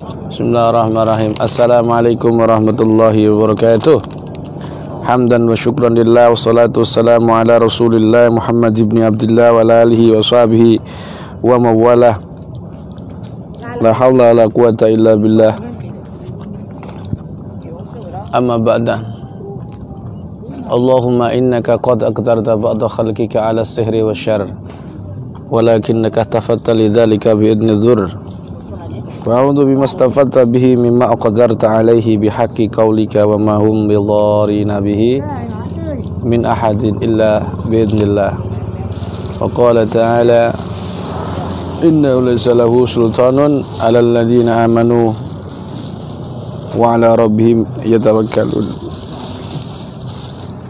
Bismillahirrahmanirrahim. Assalamualaikum warahmatullahi wabarakatuh. Hamdan wa syukran lillah, wassalatu wassalamu ala rasulillah Muhammad ibn Abdullah wa ala alihi wa sahbihi wa mawalah. La hawla la quwata illa billah. Amma ba'da. Allahumma innaka qad aqtarta ba'da khalqika ala sihri wa syarr, walakinnaka tafatta lidzalika bi'idni dhurr. Wa'udhu bimastafatta bihi mimma aqadarta alaihi bihaqqi qawlika wa ma hum bidharina bihi min ahadin illa bi'idnillah. Wa qala ta'ala innahu laysa lahu sultanun 'alal ladzina amanu wa 'ala rabbihim yatawakkalun.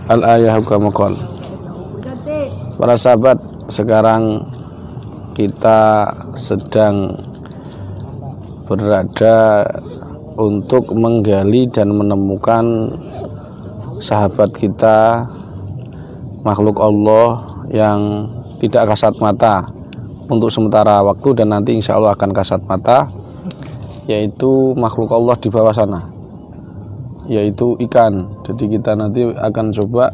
Al-ayah kama qala. Para sahabat, sekarang kita sedang berada untuk menggali dan menemukan sahabat kita, makhluk Allah yang tidak kasat mata untuk sementara waktu dan nanti insya Allah akan kasat mata, yaitu makhluk Allah di bawah sana, yaitu ikan. Jadi kita nanti akan coba.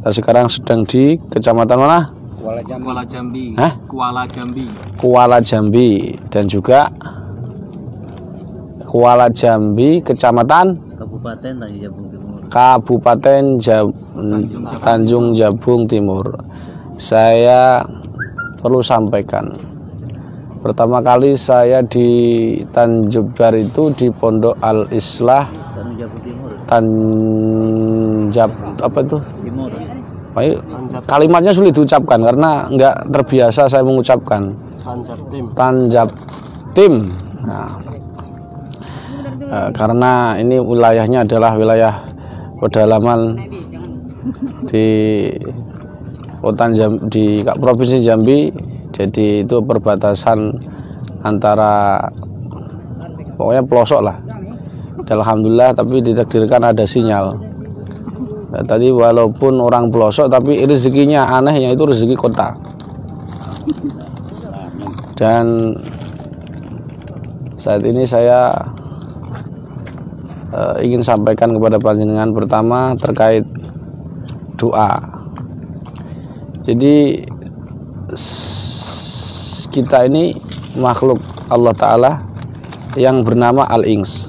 Sekarang sedang di kecamatan mana? Kuala Jambi. Kuala Jambi. Kuala Jambi dan juga Kuala Jambi, kecamatan Kabupaten Tanjung Jabung Timur. Saya perlu sampaikan, pertama kali saya di Tanjung Bar itu di Pondok Al Islah Tanjab apa itu? Kalimatnya sulit diucapkan karena nggak terbiasa saya mengucapkan. Tanjab Tim. Nah, karena ini wilayahnya adalah wilayah pedalaman di kota Jambi, di provinsi Jambi, jadi itu perbatasan antara, pokoknya pelosok lah. Alhamdulillah, tapi ditakdirkan ada sinyal. Nah, tadi walaupun orang pelosok tapi rezekinya anehnya itu rezeki kota. Dan saat ini saya ingin sampaikan kepada panjenengan pertama terkait doa. Jadi kita ini makhluk Allah Ta'ala yang bernama Al-Ings.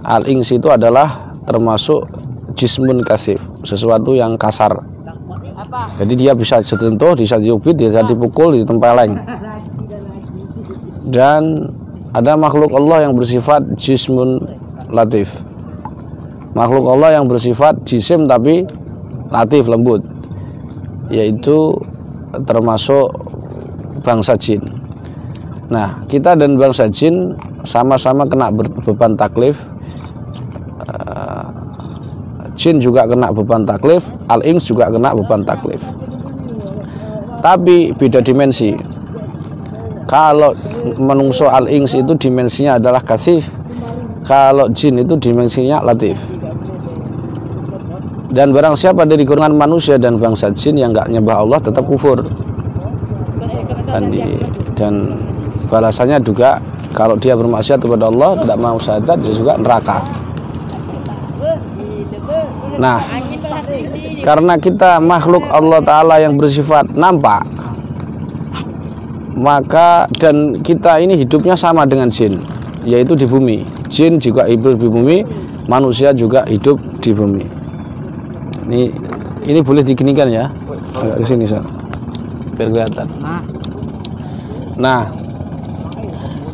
Al-Ings itu adalah termasuk jismun kasif, sesuatu yang kasar. Jadi dia bisa disentuh, bisa diubit, bisa dipukul, ditempeleng. Dan ada makhluk Allah yang bersifat jismun latif, makhluk Allah yang bersifat jisim tapi latif, lembut, yaitu termasuk bangsa jin. Nah, kita dan bangsa jin sama-sama kena beban taklif. Jin juga kena beban taklif, Al-Ings juga kena beban taklif, tapi beda dimensi. Kalau menungso Al-Ings itu dimensinya adalah kasif, kalau jin itu dimensinya latif. Dan barang siapa dari golongan manusia dan bangsa jin yang nggak nyembah Allah tetap kufur. Dan balasannya juga kalau dia bermaksiat kepada Allah, tidak mau syahadat, dia juga neraka. Nah, karena kita makhluk Allah Ta'ala yang bersifat nampak, maka dan kita ini hidupnya sama dengan jin, yaitu di bumi. Jin juga hidup di bumi, manusia juga hidup di bumi. Ini boleh diginikan ya, agak kesini biar kelihatan. Nah,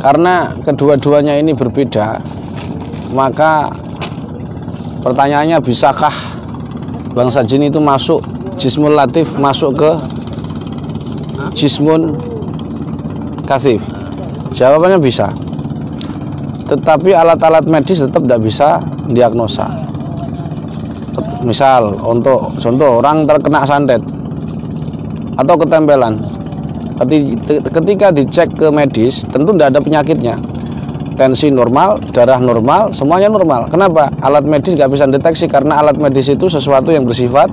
karena kedua-duanya ini berbeda, maka pertanyaannya, bisakah bangsa jin itu masuk jismun latif, masuk ke jismun kasif? Jawabannya bisa. Tetapi alat-alat medis tetap tidak bisa diagnosa. Misal untuk contoh orang terkena santet atau ketempelan, ketika dicek ke medis tentu tidak ada penyakitnya, tensi normal, darah normal, semuanya normal. Kenapa? Alat medis nggak bisa deteksi karena alat medis itu sesuatu yang bersifat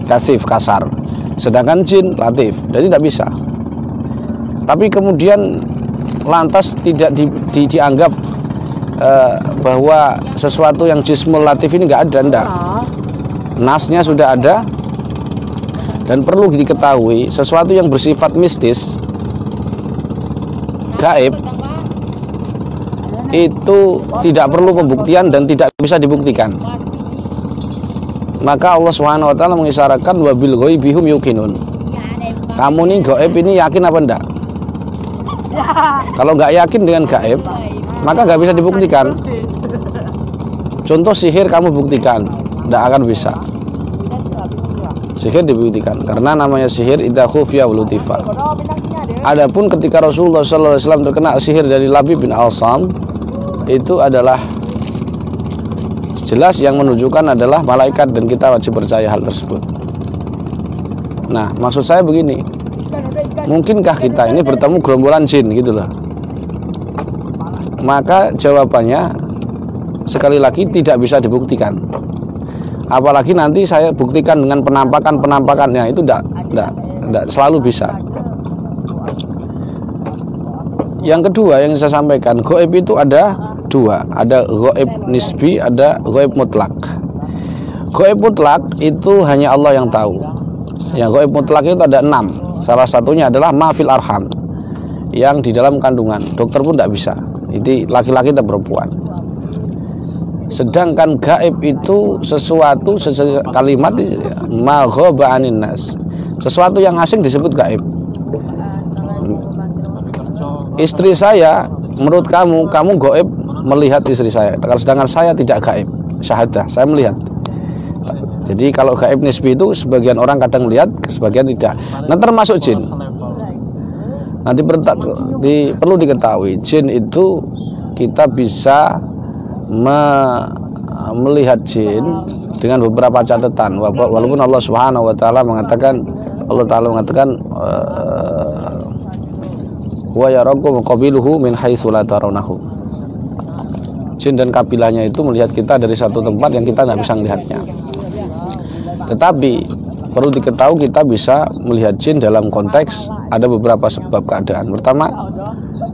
kasif, kasar, sedangkan jin latif, jadi tidak bisa. Tapi kemudian lantas tidak dianggap bahwa sesuatu yang jismul latif ini nggak ada, enggak. Nasnya sudah ada, dan perlu diketahui sesuatu yang bersifat mistis, gaib, itu tidak perlu pembuktian dan tidak bisa dibuktikan. Maka Allah Subhanahu wa taala mengisyaratkan wabil ghaibihum yuqinun. Kamu nih gaib ini yakin apa enggak? Kalau nggak yakin dengan gaib, maka nggak bisa dibuktikan. Contoh sihir kamu buktikan, nggak akan bisa. Sihir dibuktikan karena namanya sihir idza khufiya wa lutifa. Adapun ketika Rasulullah SAW terkena sihir dari Labib bin Al-Sam, itu adalah jelas yang menunjukkan adalah malaikat dan kita wajib percaya hal tersebut. Nah, maksud saya begini, mungkinkah kita ini bertemu gerombolan jin gitu loh? Maka jawabannya sekali lagi tidak bisa dibuktikan. Apalagi nanti saya buktikan dengan penampakannya, itu tidak selalu bisa. Yang kedua yang saya sampaikan, gaib itu ada dua, ada gaib nisbi, ada gaib mutlak. Gaib mutlak itu hanya Allah yang tahu. Yang gaib mutlak itu ada 6. Salah satunya adalah mafil arham, yang di dalam kandungan, dokter pun tidak bisa. Itu laki-laki atau perempuan. Sedangkan gaib itu sesuatu kalimat ma ghaba anin nas. Sesuatu yang asing disebut gaib. Istri saya, menurut kamu gaib melihat istri saya, sedangkan saya tidak gaib, syahadah, saya melihat. Jadi kalau gaib nisbi itu sebagian orang kadang melihat, sebagian tidak. Nah, termasuk jin. Nanti perlu diketahui, jin itu kita bisa melihat jin dengan beberapa catatan. Walaupun Allah Subhanahu wa taala mengatakan, wa yarakum qabiluhu min haitsu la tarawnahu. Jin dan kabilahnya itu melihat kita dari satu tempat yang kita tidak bisa melihatnya. Tetapi perlu diketahui kita bisa melihat jin dalam konteks ada beberapa sebab keadaan. Pertama,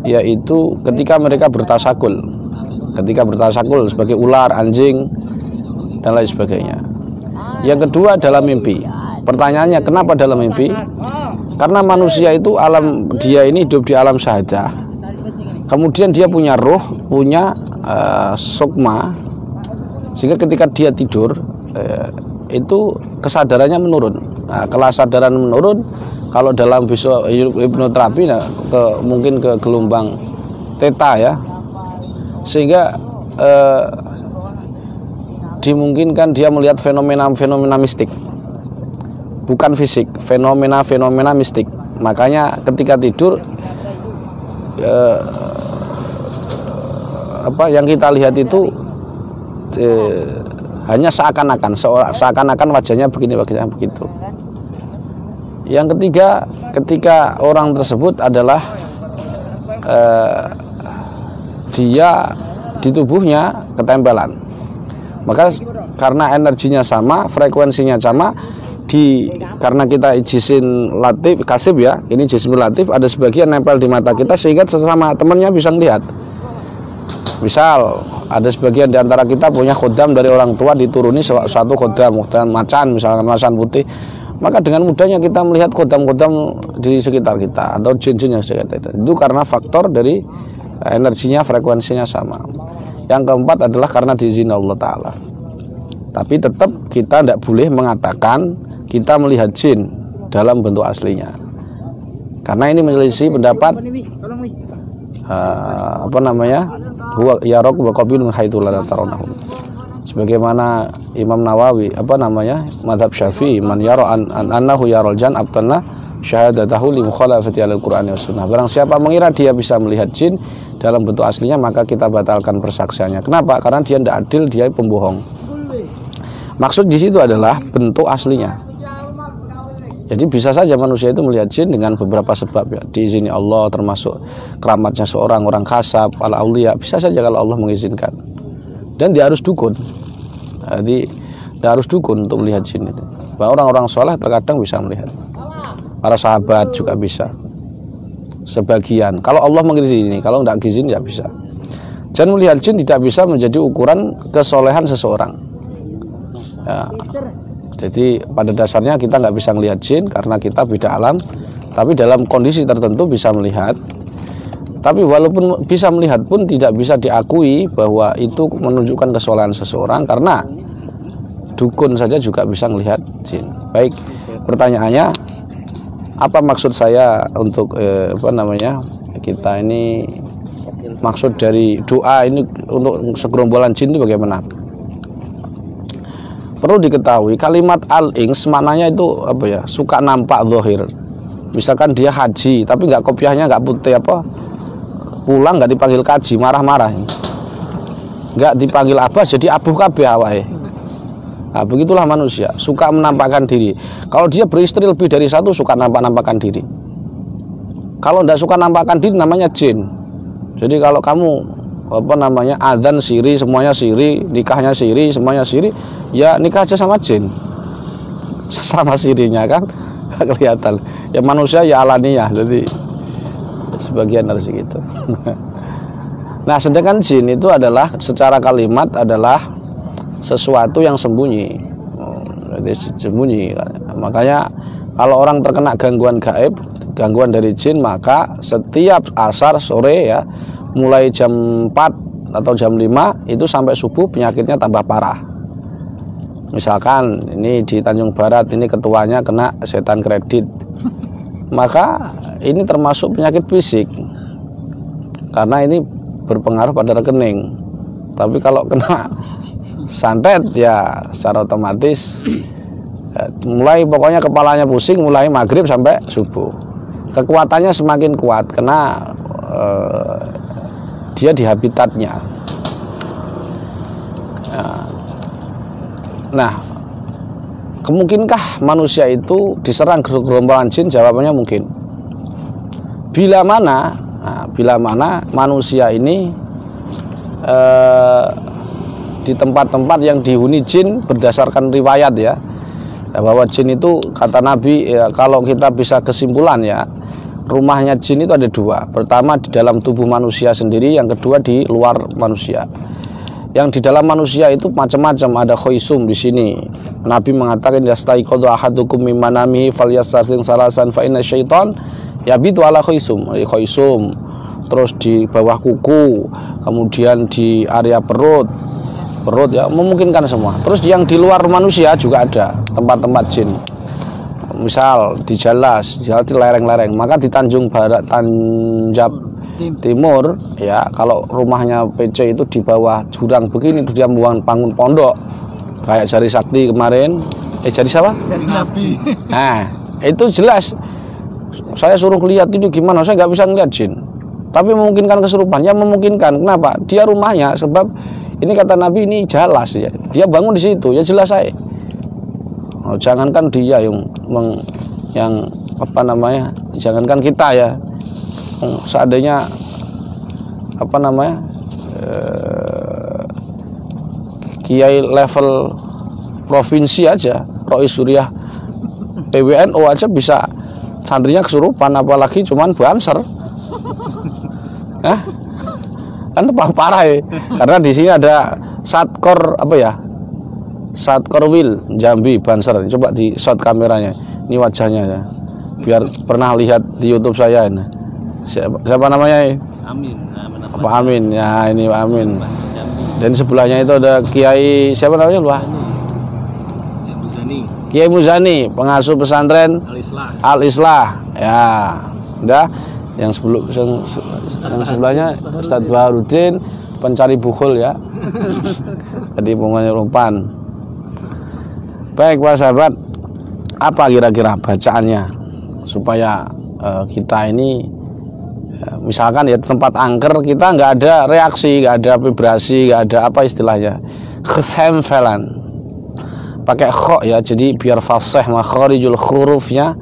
yaitu ketika mereka bertasakul. Ketika bertasakul sebagai ular, anjing, dan lain sebagainya. Yang kedua dalam mimpi. Pertanyaannya kenapa dalam mimpi? Karena manusia itu dia ini hidup di alam syahadah. Kemudian dia punya roh, punya sukma, sehingga ketika dia tidur itu kesadarannya menurun. Nah, kesadaran menurun kalau dalam hipnoterapi mungkin ke gelombang theta ya, sehingga dimungkinkan dia melihat fenomena mistik, bukan fisik, fenomena mistik. Makanya ketika tidur yang kita lihat itu hanya seakan-akan wajahnya begini begitu. Yang ketiga, ketika orang tersebut adalah dia di tubuhnya ketempelan, maka karena energinya sama, frekuensinya sama, karena kita jisim latif kasib ya, ini jisim latif, ada sebagian nempel di mata kita sehingga sesama temannya bisa melihat. Misal ada sebagian di antara kita punya khodam dari orang tua, dituruni suatu khodam macan, misalkan macan putih, maka dengan mudahnya kita melihat khodam-khodam di sekitar kita atau jin-jin yang sekitar kita. Itu karena faktor dari energinya, frekuensinya sama. Yang keempat adalah karena diizin Allah Ta'ala. Tapi tetap kita tidak boleh mengatakan kita melihat jin dalam bentuk aslinya, karena ini menyelisih pendapat huwa yaraq wa qabilun haitsu la tarawnahu. Sebagaimana Imam Nawawi mazhab Syafi'i, man yara annahu yaral jan abtana syahadatahu li mukhalafati al-Qur'ani was sunnah. Barang siapa mengira dia bisa melihat jin dalam bentuk aslinya, maka kita batalkan persaksiannya. Kenapa? Karena dia tidak adil, dia pembohong. Maksud di situ adalah bentuk aslinya. Jadi bisa saja manusia itu melihat jin dengan beberapa sebab ya, diizini Allah, termasuk keramatnya seorang orang kasab, al-auliya, bisa saja kalau Allah mengizinkan. Dan dia harus dukun. Jadi dia harus dukun untuk melihat jin itu. Bahwa orang-orang soleh terkadang bisa melihat. Para sahabat juga bisa. sebagian. Kalau Allah mengizinkan, kalau tidak izin tidak bisa. Dan melihat jin tidak bisa menjadi ukuran kesolehan seseorang. Ya. Jadi pada dasarnya kita nggak bisa melihat jin karena kita beda alam. Tapi dalam kondisi tertentu bisa melihat. Tapi walaupun bisa melihat pun tidak bisa diakui bahwa itu menunjukkan kesolehan seseorang, karena dukun saja juga bisa melihat jin. Baik, pertanyaannya apa maksud saya untuk kita ini, maksud dari doa ini untuk segerombolan jin itu bagaimana? Perlu diketahui kalimat al-ings maknanya itu suka nampak zahir. Misalkan dia haji tapi nggak kopiahnya nggak putih pulang nggak dipanggil kaji, marah-marah, nggak dipanggil apa jadi abuh kabeh awake. Nah, begitulah manusia, suka menampakkan diri. Kalau dia beristri lebih dari satu, suka nampakkan diri. Kalau tidak suka nampakkan diri, namanya jin. Jadi kalau kamu adzan siri, semuanya siri, nikahnya siri, semuanya siri, ya nikah aja sama jin, sesama sirinya kan kelihatan. Ya manusia ya alaniyah, jadi sebagian harus gitu. Nah, sedangkan jin itu adalah secara kalimat adalah sesuatu yang sembunyi. Jadi sembunyi. Makanya kalau orang terkena gangguan gaib, gangguan dari jin, maka setiap asar sore ya, mulai jam 4 atau jam 5 itu sampai subuh penyakitnya tambah parah. Misalkan ini di Tanjung Barat, ini ketuanya kena setan kredit, maka ini termasuk penyakit fisik karena ini berpengaruh pada rekening. Tapi kalau kena santet ya secara otomatis mulai pokoknya kepalanya pusing mulai maghrib sampai subuh. Kekuatannya semakin kuat karena dia di habitatnya. Nah, kemungkinkah manusia itu diserang gerombolan jin? Jawabannya mungkin. Bila mana manusia ini di tempat-tempat yang dihuni jin, berdasarkan riwayat ya, bahwa jin itu kata Nabi ya, kalau kita bisa kesimpulan ya, rumahnya jin itu ada dua. Pertama di dalam tubuh manusia sendiri, yang kedua di luar manusia. Yang di dalam manusia itu macam-macam, ada khoisum di sini. Nabi mengatakan yastaiqadhu ahadukum min manamihi falyastaslim salasan fa inna syaitan yabitu ala khoisum. Khoisum terus di bawah kuku, kemudian di area perut ya, memungkinkan semua. Terus yang di luar manusia juga ada tempat-tempat jin. Misal di Jalas di lereng-lereng, maka di Tanjung Barat, Tanjab Timur ya, kalau rumahnya PC itu di bawah jurang begini, itu dia bangun pondok kayak Jari Sakti kemarin. Jari siapa? Jari Nabi. Nah, itu jelas saya suruh lihat itu gimana, saya nggak bisa ngeliat jin, tapi memungkinkan kesurupan. Ya memungkinkan. Kenapa? Dia rumahnya, sebab ini kata Nabi ini jelas ya, dia bangun di situ ya, jelas saya. Oh, jangankan dia jangankan kita ya, seandainya kiai level provinsi aja, Rois Suriah PWNU aja bisa santrinya kesurupan, apalagi cuman banser. Kan parah ya, karena di sini ada Satkor Satkorwil Jambi Banser. Coba di shot kameranya, ini wajahnya ya, biar pernah lihat di YouTube saya ini. Siapa namanya? Amin. Pak Amin ya, ini Pak Amin. Dan sebelahnya itu ada Kiai siapa namanya lupa? Kiai Muzani, pengasuh pesantren Al-Islah ya. Udah, yang sebelahnya Ustadz Baharudin, pencari bukhul ya. Tadi pemain rumpan. Baik Pak sahabat, apa kira-kira bacaannya supaya kita ini misalkan ya tempat angker kita nggak ada reaksi, nggak ada vibrasi, nggak ada apa istilahnya, kesempelan, pakai kho ya, jadi biar fasih makharijul hurufnya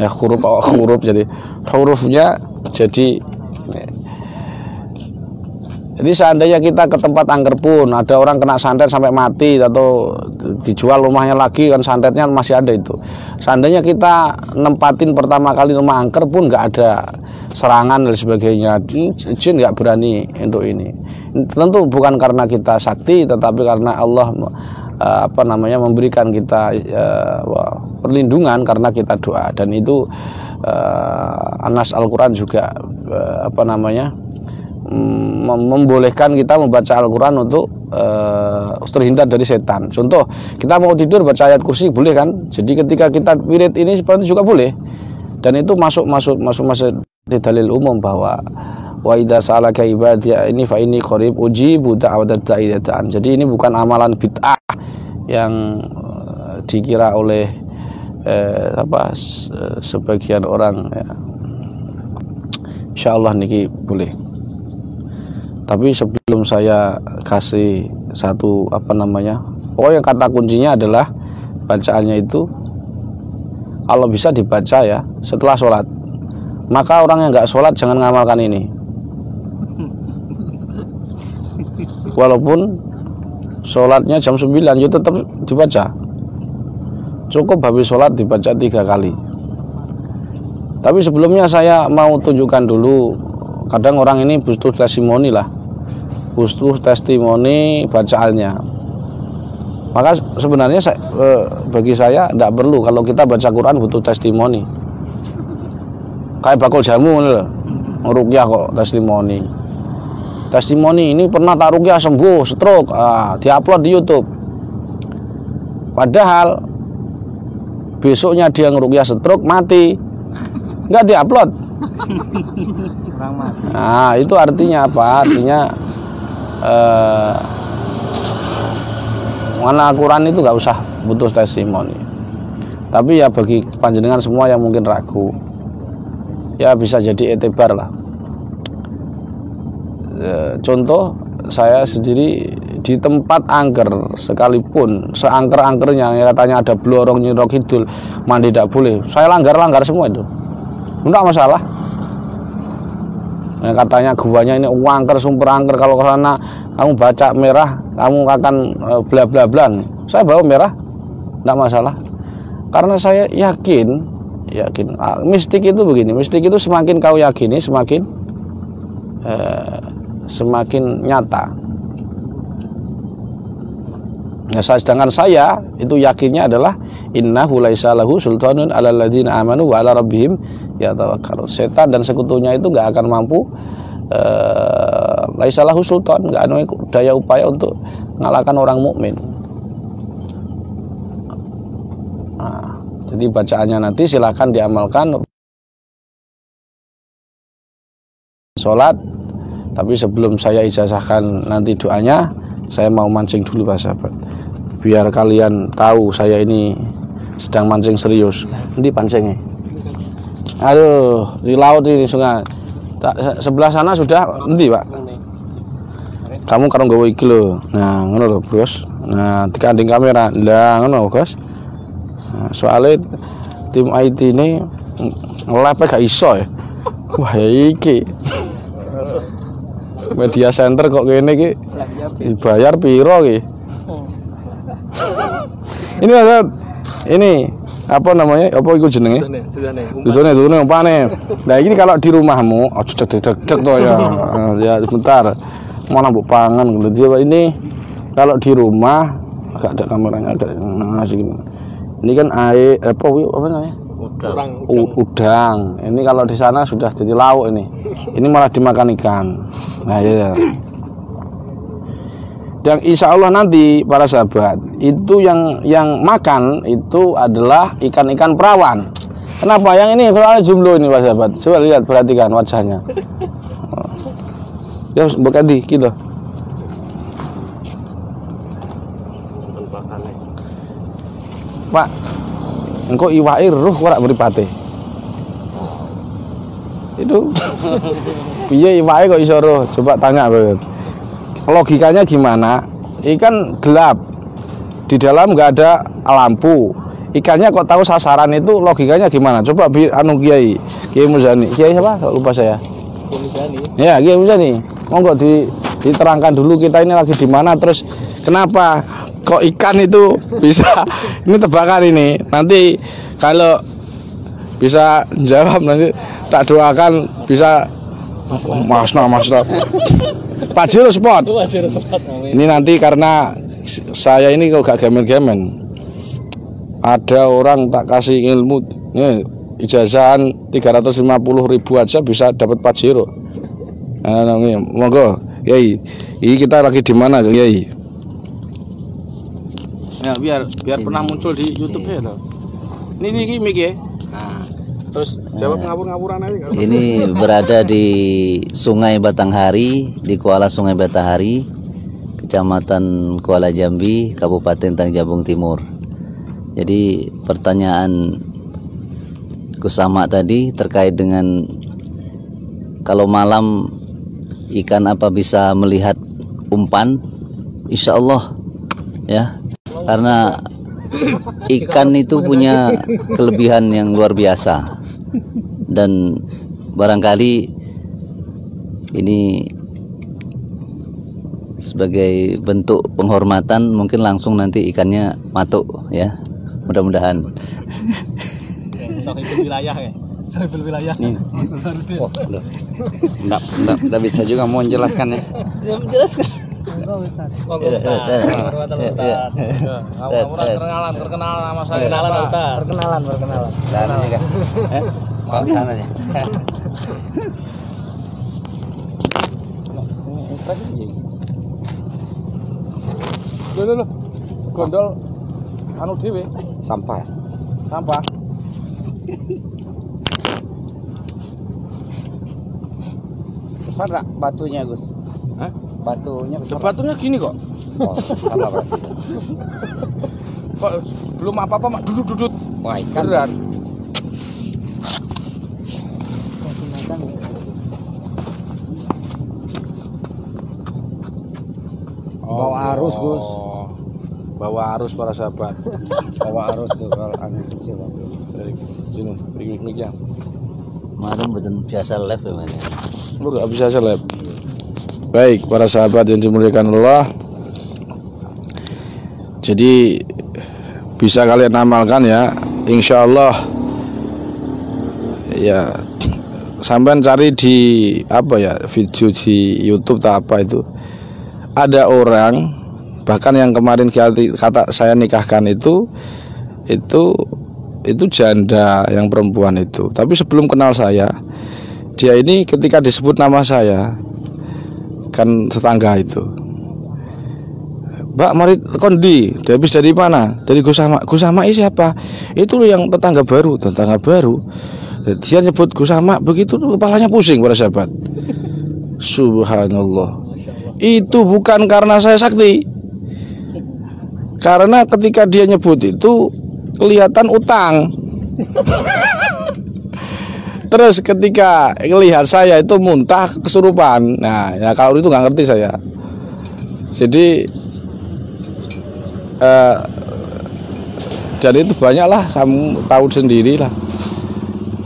ya, huruf jadi hurufnya jadi seandainya kita ke tempat angker pun ada orang kena santet sampai mati atau dijual rumahnya lagi kan, santetnya masih ada itu. Seandainya kita nempatin pertama kali rumah angker pun nggak ada serangan dan sebagainya. Jin nggak berani untuk ini. Tentu bukan karena kita sakti, tetapi karena Allah memberikan kita perlindungan karena kita doa. Dan itu Anas Al-Quran juga membolehkan kita membaca Al-Quran untuk terhindar dari setan. Contoh, kita mau tidur baca ayat kursi boleh kan? Jadi ketika kita wirid ini seperti juga boleh. Dan itu masuk di dalil umum bahwa wa idza sa'alaka ibadi ini fa inni qarib ujibu da'watad da'i da'an. Jadi ini bukan amalan bid'ah yang dikira oleh sebagian orang ya. Insyaallah niki boleh. Tapi sebelum saya kasih satu yang kata kuncinya adalah bacaannya itu kalau bisa dibaca ya setelah sholat. Maka orang yang nggak sholat jangan ngamalkan ini. Walaupun sholatnya jam 9 ya tetap dibaca. Cukup habis sholat dibaca 3 kali. Tapi sebelumnya saya mau tunjukkan dulu. Kadang orang ini butuh testimoni lah, butuh testimoni bacaannya. Maka sebenarnya bagi saya tidak perlu kalau kita baca Quran butuh testimoni. Kayak bakul jamu loh, ngerukyah kok testimoni. Testimoni ini pernah tak rukyah sembuh stroke, diupload di YouTube. Padahal besoknya dia ngerukyah stroke mati, nggak diupload. Nah itu artinya apa? Artinya mana Quran itu nggak usah butuh testimoni. Tapi ya bagi panjenengan semua yang mungkin ragu, ya bisa jadi etibar lah. Contoh saya sendiri di tempat angker sekalipun seangker-angkernya yang katanya ada blorong Nyi Kidul mandi tidak boleh, saya langgar semua itu, enggak masalah. Yang katanya guanya ini angker sumber angker, kalau ke sana kamu baca merah kamu akan bla bla bla, saya bawa merah enggak masalah, karena saya yakin mistik itu begini, mistik itu semakin kau yakini semakin nyata. Nah, sedangkan saya itu yakinnya adalah innahu laisa lahu sultanun 'alal ladzina amanu wa 'ala rabbihim yatawakkalun. Setan dan sekutunya itu enggak akan mampu laisa lahu sultan, enggak ada daya upaya untuk mengalahkan orang mukmin. Nah, jadi bacaannya nanti silakan diamalkan sholat. Tapi sebelum saya ijazahkan nanti doanya, saya mau mancing dulu Pak sahabat, biar kalian tahu saya ini sedang mancing serius. Nanti pancingnya, aduh di laut ini sungai sebelah sana sudah nanti Pak. Kamu karo nggawa iki lho. Nah, ngono lho, Bos. Nah, dikanding kamera. Lah ngono, Bos. Nah, soalnya tim IT ini ngelepek gak iso ya. Wah, iki media center kok kene iki dibayar piro iki? Ini apa namanya? Apa iku jenenge? Dudune umpane. Nah, ini kalau di rumahmu aja deg-deg to ya. Ya sebentar. Mana mbok pangan gitu. Ini kalau di rumah agak ada kameranya agak segini. Ini kan air apa namanya? Udang. Ini kalau di sana sudah jadi lauk ini. Ini malah dimakan ikan. Nah, ya. Dan insya Allah nanti para sahabat itu yang makan itu adalah ikan-ikan perawan. Kenapa? Yang ini kalau jumlah ini para sahabat. Coba lihat, perhatikan wajahnya. Ya, bekadi gitu. Pak, engkau iwake ruh kok ora mripate. Itu piye iwake kok iso roh? Coba tanya banget. Logikanya gimana? Ikan gelap, di dalam nggak ada lampu, ikannya kok tahu sasaran, itu logikanya gimana? Coba Kiai Muzani. Kiai siapa? Lupa saya. Kiai Muzani. Ya, Kiai Muzani. Monggo diterangkan dulu kita ini lagi di mana, terus kenapa kok ikan itu bisa ini tebakan ini. Nanti kalau bisa jawab nanti Tak doakan bisa Masna Pajero Sport. Ini nanti karena saya ini kok gak gemen-gemen. Ada orang tak kasih ilmu, nih ijazahan 350.000 aja bisa dapat Pajero. Nah, monggo, Yai. Ini kita lagi di mana, Yai? Ya biar pernah muncul di YouTube ya toh. Ini mic ya. Nah, terus jawab ngawur-ngawuran aja. Ini berada di Sungai Batanghari, di Kuala Sungai Batanghari, Kecamatan Kuala Jambi, Kabupaten Tanjung Timur. Jadi pertanyaan Kusama tadi terkait dengan kalau malam ikan apa bisa melihat umpan? Insya Allah ya, karena ikan itu punya kelebihan yang luar biasa dan barangkali ini sebagai bentuk penghormatan mungkin langsung nanti ikannya matuk ya, mudah-mudahan. Sohibul wilayah ya. Sohibul wilayah. Enggak bisa juga mau menjelaskan ya. Menjelaskan. Perkenalan nama saya. Perkenalan. Dan juga. Mau sana aja. Loh. Gondol anu dhewe. Sampah. Besar gak batunya, Gus? Hah? Batunya besar. Batunya gini kok. Oh, besar lah berarti. Kok belum apa-apa mak dudut-dudut. Wah, ikan. Beneran. Bawa arus, Gus. Bawa arus para sahabat. Bawa arus tuh kalau angin kecil. Sini, mic-nya. Kemarin betul biasa live ya, Mas. Lu gak bisa seleb. Baik, para sahabat yang dimuliakan Allah. Jadi bisa kalian amalkan ya, insya Allah. Ya, sampai cari di apa ya, video di YouTube tak apa itu. Ada orang bahkan yang kemarin kata saya nikahkan itu janda yang perempuan itu. Tapi sebelum kenal saya, dia ini ketika disebut nama saya kan tetangga itu, Mbak mari kondi, habis dari mana? Dari Kusama siapa? Itu yang tetangga baru. Dia nyebut Kusama begitu tuh kepalanya pusing para sahabat. Subhanallah. Itu bukan karena saya sakti. Karena ketika dia nyebut itu kelihatan utang. Terus ketika melihat saya itu muntah kesurupan. Nah, ya kalau itu nggak ngerti saya. Jadi jadi itu banyaklah, kamu tahu sendiri lah.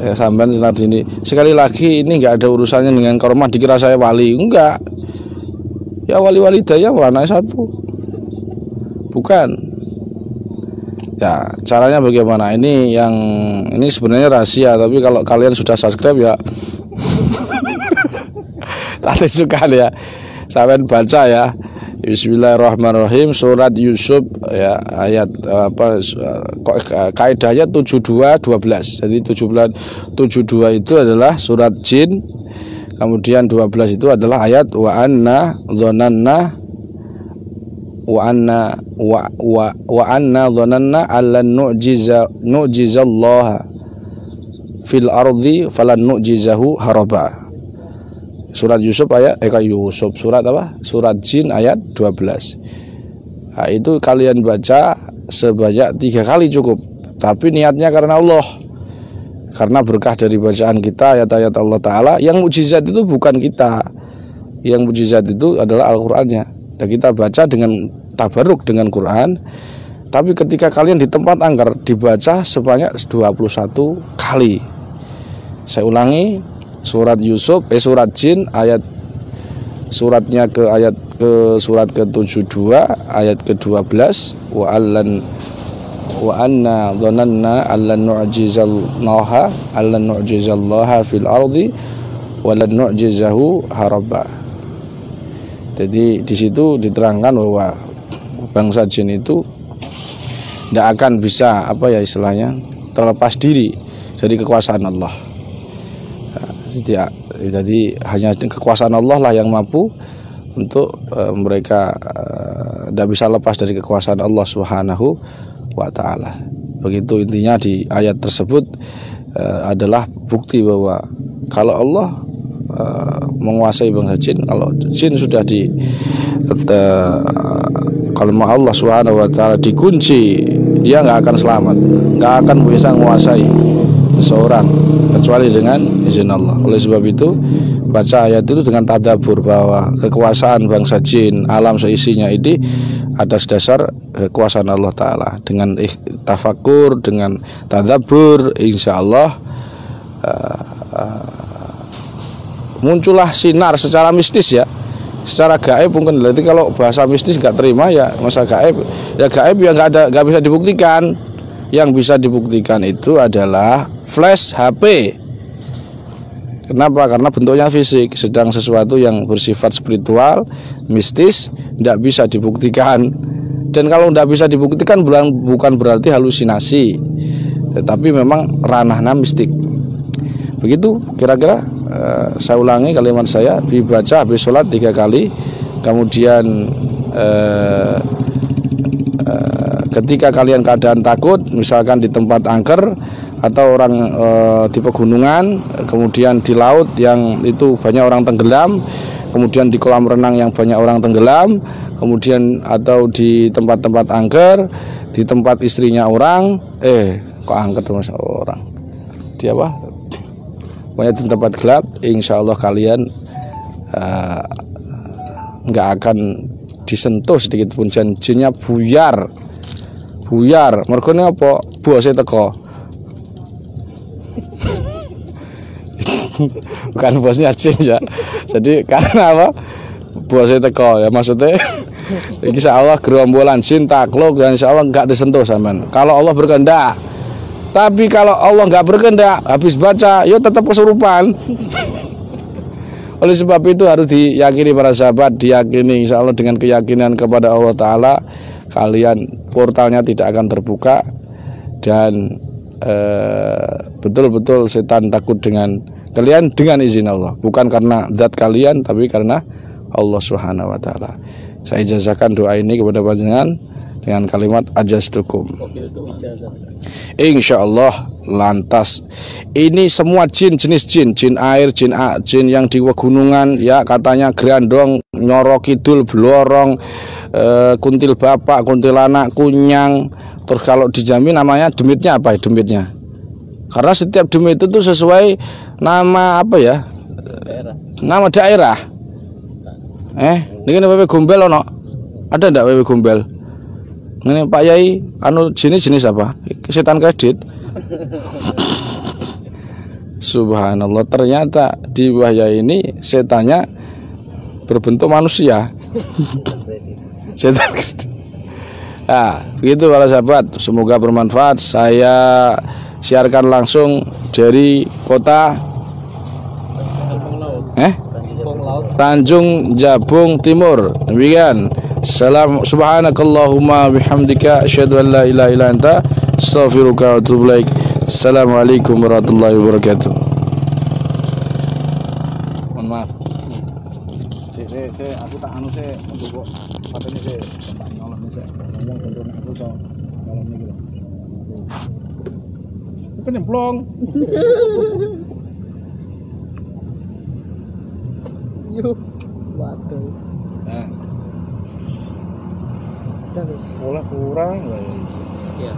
Ya, sampean senar sini. Sekali lagi ini nggak ada urusannya dengan karomah dikira saya wali, enggak. Ya wali-wali daya mana satu. Bukan. Ya caranya bagaimana? Ini sebenarnya rahasia, tapi kalau kalian sudah subscribe ya tadi suka ya, sampai baca ya. Bismillahirrahmanirrahim, surat Yusuf ya, ayat apa kaidahnya 72:12. Jadi 72 itu adalah surat jin, kemudian 12 itu adalah ayat wa anna dhonanna allan nu'jizallaha fil ardi falan nu'jizahu haraba. Surat Yusuf surat apa? Surat Jin ayat 12. Nah, itu kalian baca sebanyak 3 kali cukup. Tapi niatnya karena Allah. Karena berkah dari bacaan kita ayat-ayat Allah Ta'ala. Yang mukjizat itu bukan kita. Yang mukjizat itu adalah Al-Qur'annya. Dan kita baca dengan tabaruk dengan Quran. Tapi ketika kalian di tempat angker dibaca sebanyak 21 kali. Saya ulangi, surat Yusuf, surat Jin ayat suratnya surat ke-72 ayat ke-12 wa wa anna dhananna allan nu'jizallaha fil ardi wa lan nu'jizahu haraba. Jadi di situ diterangkan bahwa bangsa jin itu tidak akan bisa istilahnya terlepas diri dari kekuasaan Allah. Jadi hanya kekuasaan Allah lah yang mampu untuk mereka tidak bisa lepas dari kekuasaan Allah Subhanahu wa ta'ala. Begitu intinya di ayat tersebut adalah bukti bahwa kalau Allah menguasai bangsa jin, kalau jin sudah kalau Allah Subhanahu wa ta'ala dikunci, dia nggak akan selamat, nggak akan bisa menguasai seseorang kecuali dengan izin Allah. Oleh sebab itu baca ayat itu dengan tadabbur bahwa kekuasaan bangsa jin, alam seisinya ini atas dasar kekuasaan Allah Ta'ala. Dengan tafakur, dengan tadabbur, insya Allah muncullah sinar secara mistis ya, secara gaib mungkin. Berarti kalau bahasa mistis nggak terima ya masa gaib ya, gaib ya nggak bisa dibuktikan. Yang bisa dibuktikan itu adalah flash HP. Kenapa? Karena bentuknya fisik. Sedang sesuatu yang bersifat spiritual, mistis, tidak bisa dibuktikan. Dan kalau tidak bisa dibuktikan bukan berarti halusinasi, tetapi memang ranahnya mistik. Begitu kira-kira. Saya ulangi kalimat saya, dibaca habis sholat 3 kali. Kemudian ketika kalian keadaan takut, misalkan di tempat angker atau orang di pegunungan, kemudian di laut yang itu banyak orang tenggelam, kemudian di kolam renang yang banyak orang tenggelam, kemudian atau di tempat-tempat angker, di tempat istrinya orang, kok angker terus orang, di apa? Pokoknya di tempat gelap, insya Allah kalian nggak akan disentuh sedikit pun, jinnya buyar. Mergone apa? Bose teko. Bukan bosnya jin ya. Jadi karena apa? Bose teko ya, maksudnya insya Allah gerombolan jin takluk dan insya Allah nggak disentuh sampean. Kalau Allah berkehendak. Tapi kalau Allah nggak berkehendak, habis baca, yo tetap kesurupan. Oleh sebab itu harus diyakini para sahabat, diyakini insya Allah dengan keyakinan kepada Allah Ta'ala, kalian portalnya tidak akan terbuka dan betul-betul setan takut dengan kalian dengan izin Allah, bukan karena zat kalian tapi karena Allah Subhanahu wa ta'ala. Saya ijazahkan doa ini kepada panjenengan dengan kalimat ajastukum. Insya Allah. Lantas ini semua jin, jenis jin air, jin yang di pegunungan ya, katanya gerandong, nyoro kidul, blorong, kuntil bapak, kuntilanak, kunyang. Terus kalau dijamin namanya demitnya apa ya demitnya? Karena setiap demit itu tuh sesuai nama apa ya? Nama daerah. Ini WW Gombel ono. Ada ndak WW Gombel? Ini Pak Yai, jenis apa? Setan kredit. Subhanallah, ternyata di Wahya ini setannya berbentuk manusia. Setan kredit. Nah, begitu para sahabat, semoga bermanfaat. Saya siarkan langsung dari kota Tanjung Jabung Timur. Demikian. Subhanakallahumma bihamdika asyhadu an la ilaha illa anta astaghfiruka wa atubu ilaik. Assalamualaikum warahmatullahi wabarakatuh. Mohon maaf. Aku tak anu sih untuk patene sih tak nyolong sih. Ngomong bentuk aku so nyolong iki lho. Itu nyemplung. Yuk, waduh. Nah. Udah, Gus. Kurang lah ya. Iya.